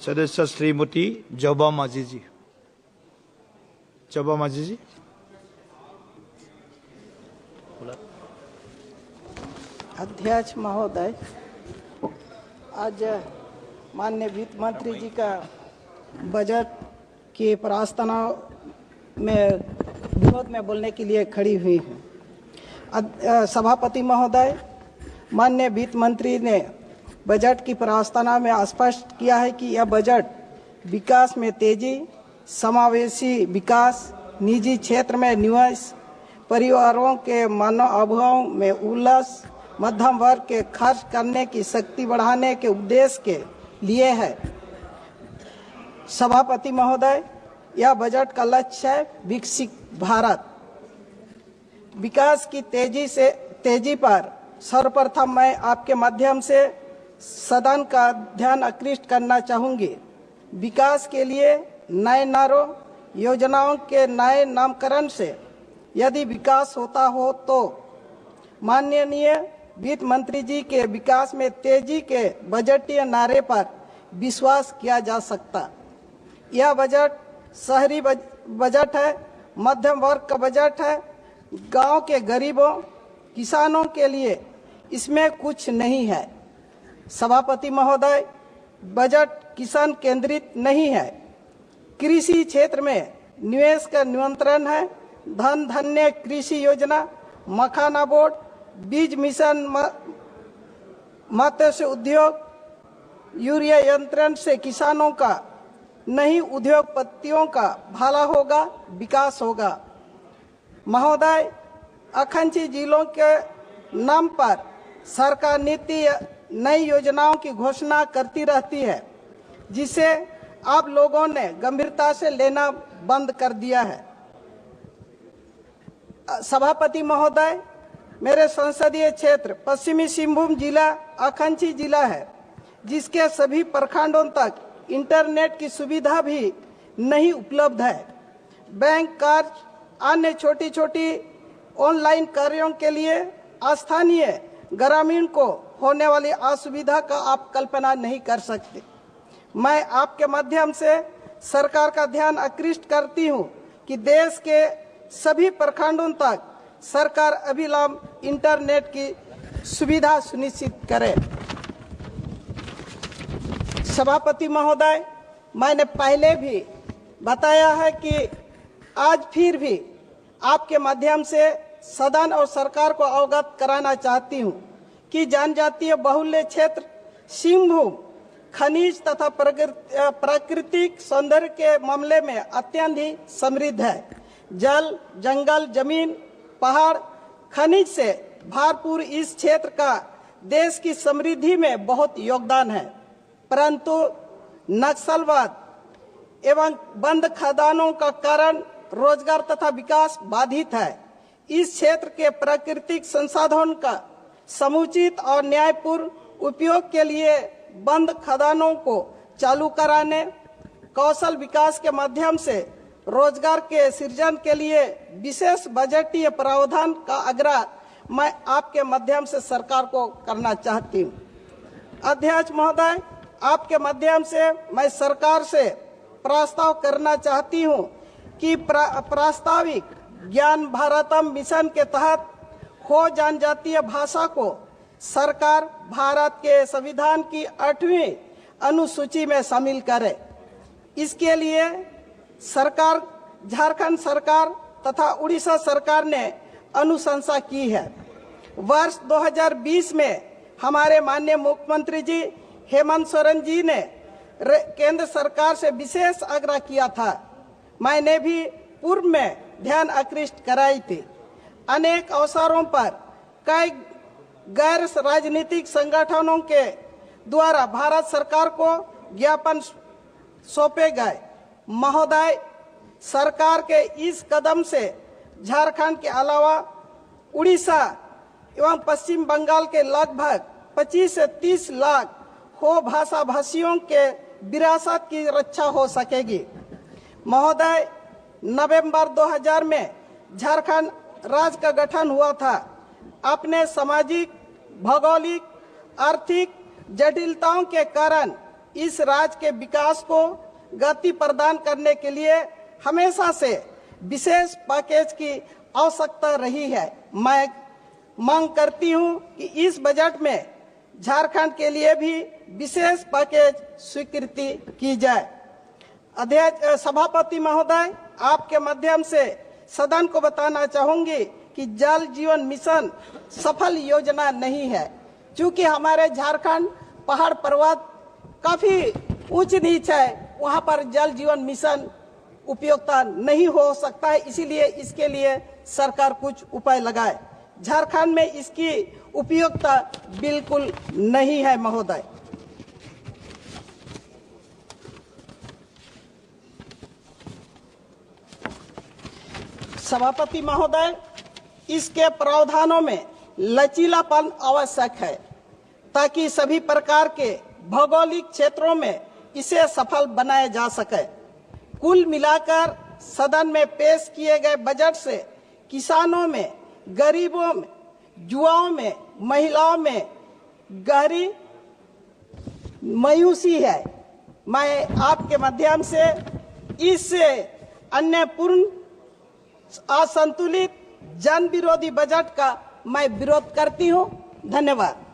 सदस्य श्रीमती जबा माझी जी। जबा माझी जी। अध्यक्ष महोदय, आज माननीय वित्त मंत्री जी का बजट की प्रस्तावना में विरोध में बोलने के लिए खड़ी हुई हूँ। सभापति महोदय, माननीय वित्त मंत्री ने बजट की प्रस्तावना में स्पष्ट किया है कि यह बजट विकास में तेजी, समावेशी विकास, निजी क्षेत्र में निवेश, परिवारों के मनोभावों में उल्लास, मध्यम वर्ग के खर्च करने की शक्ति बढ़ाने के उद्देश्य के लिए है। सभापति महोदय, यह बजट का लक्ष्य है विकसित भारत। विकास की तेजी पर सर्वप्रथम मैं आपके माध्यम से सदन का ध्यान आकृष्ट करना चाहूँगी। विकास के लिए नए नारों, योजनाओं के नए नामकरण से यदि विकास होता हो तो माननीय वित्त मंत्री जी के विकास में तेजी के बजटीय नारे पर विश्वास किया जा सकता। यह बजट शहरी बजट है, मध्यम वर्ग का बजट है। गांव के गरीबों, किसानों के लिए इसमें कुछ नहीं है। सभापति महोदय, बजट किसान केंद्रित नहीं है। कृषि क्षेत्र में निवेश का नियंत्रण है। धन धान्य कृषि योजना, मखाना बोर्ड, बीज मिशन, मत्स्य उद्योग, यूरिया यंत्रण से किसानों का नहीं उद्योगपतियों का भला होगा, विकास होगा। महोदय, अखंडी जिलों के नाम पर सरकार नीति नई योजनाओं की घोषणा करती रहती है, जिसे आप लोगों ने गंभीरता से लेना बंद कर दिया है। सभापति महोदय, मेरे संसदीय क्षेत्र पश्चिमी सिंहभूम जिला अखंडी जिला है, जिसके सभी प्रखंडों तक इंटरनेट की सुविधा भी नहीं उपलब्ध है। बैंक कार्य, अन्य छोटी छोटी ऑनलाइन कार्यों के लिए स्थानीय ग्रामीण को होने वाली असुविधा का आप कल्पना नहीं कर सकते। मैं आपके माध्यम से सरकार का ध्यान आकृष्ट करती हूं कि देश के सभी प्रखंडों तक सरकार अविलंब इंटरनेट की सुविधा सुनिश्चित करे। सभापति महोदय, मैंने पहले भी बताया है कि आज फिर भी आपके माध्यम से सदन और सरकार को अवगत कराना चाहती हूं कि जनजातीय बहुल्य क्षेत्र सिंहभूम खनिज तथा प्राकृतिक सौंदर्य के मामले में अत्यंत समृद्ध है। जल, जंगल, जमीन, पहाड़, खनिज से भरपूर इस क्षेत्र का देश की समृद्धि में बहुत योगदान है, परंतु नक्सलवाद एवं बंद खदानों का कारण रोजगार तथा विकास बाधित है। इस क्षेत्र के प्राकृतिक संसाधनों का समुचित और न्यायपूर्ण उपयोग के लिए बंद खदानों को चालू कराने, कौशल विकास के माध्यम से रोजगार के सृजन के लिए विशेष बजटीय प्रावधान का आग्रह मैं आपके माध्यम से सरकार को करना चाहती हूँ। अध्यक्ष महोदय, आपके माध्यम से मैं सरकार से प्रस्ताव करना चाहती हूँ कि प्रस्तावित ज्ञान भारतम मिशन के तहत खो जनजातीय भाषा को सरकार भारत के संविधान की 8वीं अनुसूची में शामिल करे। इसके लिए सरकार, झारखंड सरकार तथा उड़ीसा सरकार ने अनुशंसा की है। वर्ष 2020 में हमारे माननीय मुख्यमंत्री जी हेमंत सोरेन जी ने केंद्र सरकार से विशेष आग्रह किया था। मैंने भी पूर्व में ध्यान आकृष्ट कराई थी। अनेक अवसरों पर कई गैर राजनीतिक संगठनों के द्वारा भारत सरकार को ज्ञापन सौंपे गए। महोदय, सरकार के इस कदम से झारखंड के अलावा उड़ीसा एवं पश्चिम बंगाल के लगभग 25 से 30 लाख हो भाषा भाषियों के विरासत की रक्षा हो सकेगी। महोदय, नवंबर 2000 में झारखंड राज्य का गठन हुआ था। अपने सामाजिक, भौगोलिक, आर्थिक जटिलताओं के कारण इस राज्य के विकास को गति प्रदान करने के लिए हमेशा से विशेष पैकेज की आवश्यकता रही है। मैं मांग करती हूं कि इस बजट में झारखंड के लिए भी विशेष पैकेज स्वीकृति की जाए। अध्यक्ष सभापति महोदय, आपके माध्यम से सदन को बताना चाहूंगी कि जल जीवन मिशन सफल योजना नहीं है, क्योंकि हमारे झारखंड पहाड़ पर्वत काफी ऊंच नीच है, वहां पर जल जीवन मिशन उपयोगिता नहीं हो सकता है। इसीलिए इसके लिए सरकार कुछ उपाय लगाए। झारखंड में इसकी उपयोगिता बिल्कुल नहीं है महोदय। सभापति महोदय, इसके प्रावधानों में लचीलापन आवश्यक है ताकि सभी प्रकार के भौगोलिक क्षेत्रों में इसे सफल बनाया जा सके। कुल मिलाकर सदन में पेश किए गए बजट से किसानों में, गरीबों में, युवाओं में, महिलाओं में गहरी मायूसी है। मैं आपके माध्यम से इस अन्यायपूर्ण, असंतुलित, जन विरोधी बजट का मैं विरोध करती हूं। धन्यवाद।